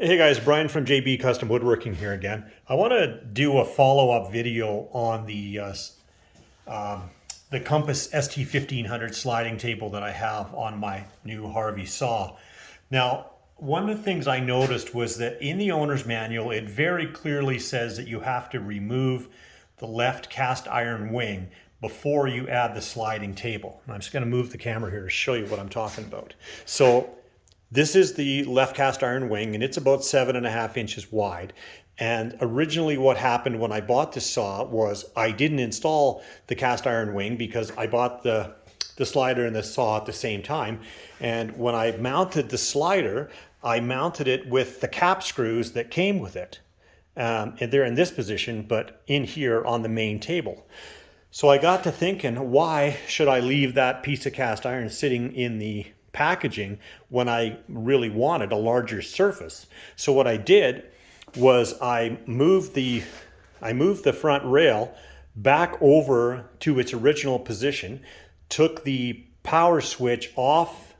Hey guys, Brian from JB Custom Woodworking here again. I want to do a follow-up video on the Compass ST1500 sliding table that I have on my new Harvey saw. Now, one of the things I noticed was that in the owner's manual, it very clearly says that you have to remove the left cast iron wing before you add the sliding table. And I'm just going to move the camera here to show you what I'm talking about. So this is the left cast iron wing, and it's about 7.5 inches wide. And originally what happened when I bought this saw was I didn't install the cast iron wing because I bought the slider and the saw at the same time. And when I mounted the slider, I mounted it with the cap screws that came with it. And they're in this position, but in here on the main table. So I got to thinking, why should I leave that piece of cast iron sitting in the packaging when I really wanted a larger surface? So what I did was I moved the front rail back over to its original position, took the power switch off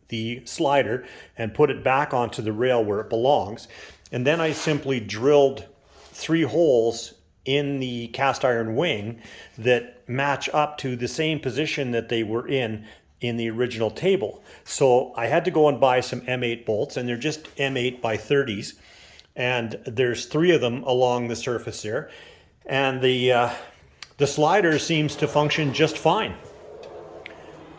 the slider and put it back onto the rail where it belongs. And then I simply drilled 3 holes in the cast iron wing that match up to the same position that they were in the original table. So I had to go and buy some M8 bolts, and they're just M8 by 30s. And there's 3 of them along the surface there. And the slider seems to function just fine.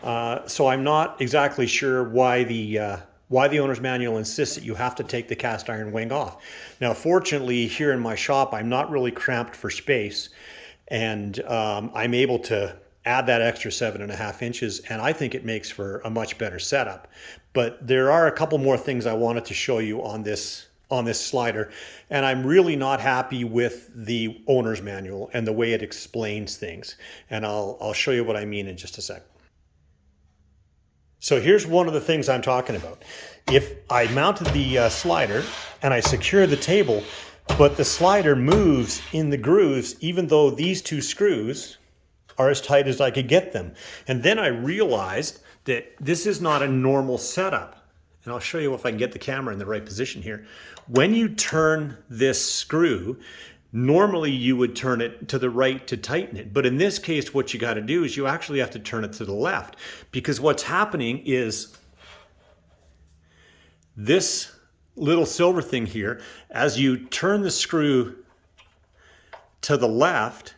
So I'm not exactly sure why the owner's manual insists that you have to take the cast iron wing off. Now, fortunately, here in my shop, I'm not really cramped for space, and I'm able to add that extra 7.5 inches, and I think it makes for a much better setup. But there are a couple more things I wanted to show you on this slider, and I'm really not happy with the owner's manual and the way it explains things. And I'll show you what I mean in just a sec. So here's one of the things I'm talking about. If I mounted the slider and I secure the table, but the slider moves in the grooves, even though these 2 screws are as tight as I could get them. And then I realized that this is not a normal setup. And I'll show you if I can get the camera in the right position here. When you turn this screw, normally you would turn it to the right to tighten it. But in this case, what you got to do is you actually have to turn it to the left, because what's happening is this little silver thing here, as you turn the screw to the left,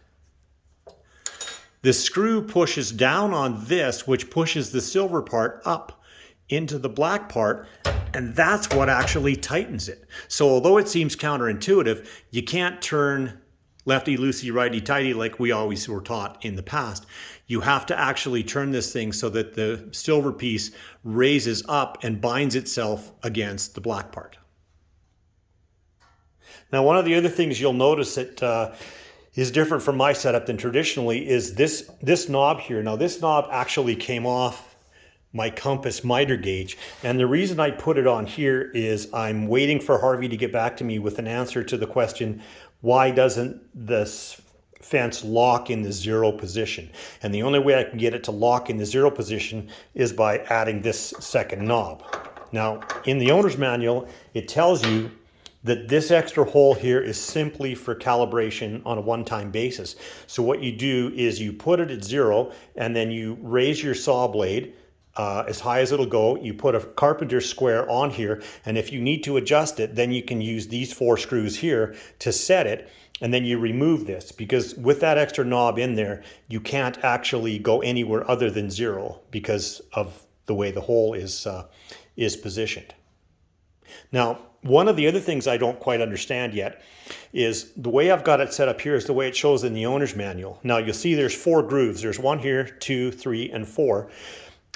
the screw pushes down on this, which pushes the silver part up into the black part, and that's what actually tightens it. So although it seems counterintuitive, you can't turn lefty-loosey, righty-tighty like we always were taught in the past. You have to actually turn this thing so that the silver piece raises up and binds itself against the black part. Now, one of the other things you'll notice that is different from my setup than traditionally is this knob here. Now, this knob actually came off my Compass miter gauge, and the reason I put it on here is I'm waiting for Harvey to get back to me with an answer to the question, why doesn't this fence lock in the 0 position? And the only way I can get it to lock in the 0 position is by adding this second knob. Now, in the owner's manual, it tells you that this extra hole here is simply for calibration on a one-time basis. So what you do is you put it at 0, and then you raise your saw blade as high as it'll go. You put a carpenter square on here, and if you need to adjust it, then you can use these 4 screws here to set it, and then you remove this, because with that extra knob in there, you can't actually go anywhere other than 0 because of the way the hole is positioned. Now, one of the other things I don't quite understand yet is the way I've got it set up here is the way it shows in the owner's manual. Now, you'll see there's 4 grooves. There's 1 here, 2, 3, and 4.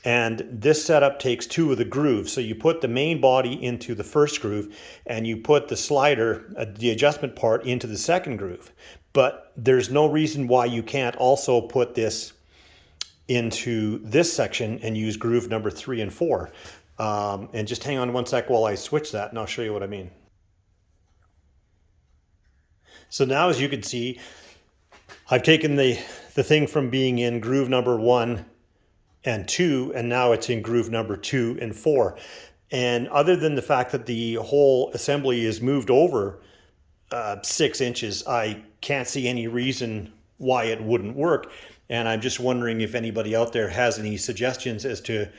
And this setup takes 2 of the grooves. So you put the main body into the first groove, and you put the slider, the adjustment part, into the second groove. But there's no reason why you can't also put this into this section and use groove number 3 and 4. And just hang on one sec while I switch that, and I'll show you what I mean. So now, as you can see, I've taken the thing from being in groove number 1 and 2, and now it's in groove number 2 and 4. And other than the fact that the whole assembly is moved over 6 inches, I can't see any reason why it wouldn't work. And I'm just wondering if anybody out there has any suggestions as to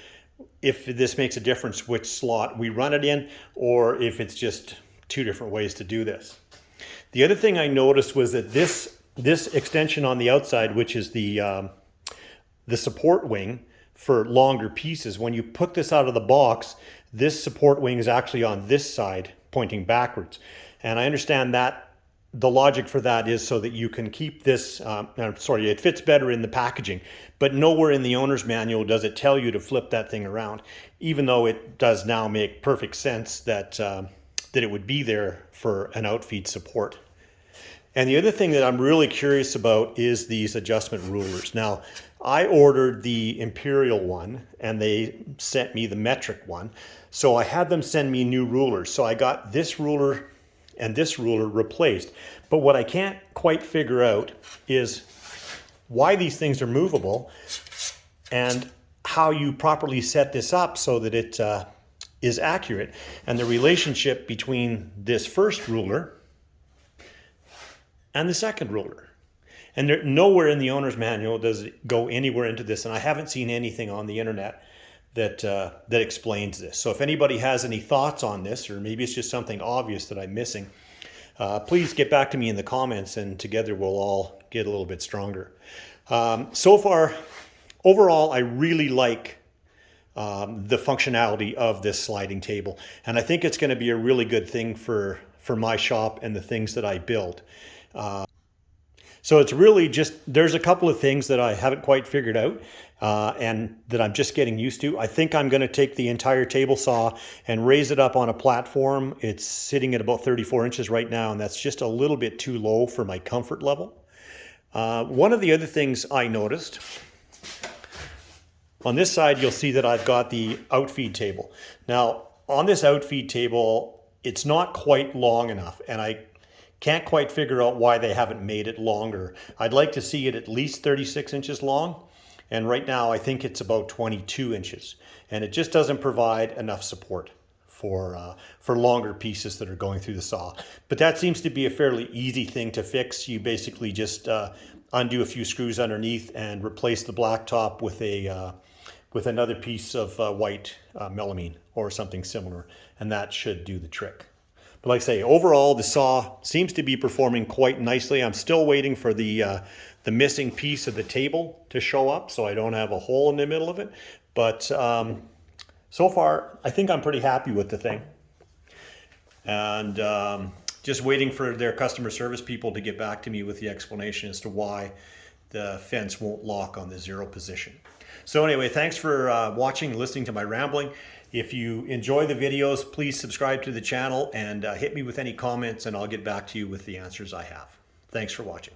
if this makes a difference which slot we run it in, or if it's just two different ways to do this. The other thing I noticed was that this extension on the outside, which is the support wing for longer pieces, when you put this out of the box, this support wing is actually on this side pointing backwards. And I understand that the logic for that is so that you can keep this, it fits better in the packaging, but nowhere in the owner's manual does it tell you to flip that thing around, even though it does now make perfect sense that, that it would be there for an outfeed support. And the other thing that I'm really curious about is these adjustment rulers. Now, I ordered the Imperial one and they sent me the metric one. So I had them send me new rulers. So I got this ruler and this ruler replaced. But what I can't quite figure out is why these things are movable and how you properly set this up so that it is accurate. And the relationship between this first ruler and the second ruler. And there, nowhere in the owner's manual does it go anywhere into this, and I haven't seen anything on the internet that that explains this. So if anybody has any thoughts on this, or maybe it's just something obvious that I'm missing, please get back to me in the comments, and together we'll all get a little bit stronger. So far, overall, I really like the functionality of this sliding table, and I think it's going to be a really good thing for my shop and the things that I build. So it's really just, there's a couple of things that I haven't quite figured out and that I'm just getting used to. I think I'm going to take the entire table saw and raise it up on a platform. It's sitting at about 34 inches right now, and that's just a little bit too low for my comfort level. One of the other things I noticed, on this side you'll see that I've got the outfeed table. Now on this outfeed table, it's not quite long enough, and I can't quite figure out why they haven't made it longer. I'd like to see it at least 36 inches long, and right now I think it's about 22 inches, and it just doesn't provide enough support for longer pieces that are going through the saw. But that seems to be a fairly easy thing to fix. You basically just undo a few screws underneath and replace the black top with a with another piece of white melamine or something similar, and that should do the trick. But like I say, overall, the saw seems to be performing quite nicely. I'm still waiting for the missing piece of the table to show up so I don't have a hole in the middle of it. But so far, I think I'm pretty happy with the thing. And just waiting for their customer service people to get back to me with the explanation as to why the fence won't lock on the zero position. So anyway, thanks for watching and listening to my rambling. If you enjoy the videos, please subscribe to the channel and hit me with any comments, and I'll get back to you with the answers I have. Thanks for watching.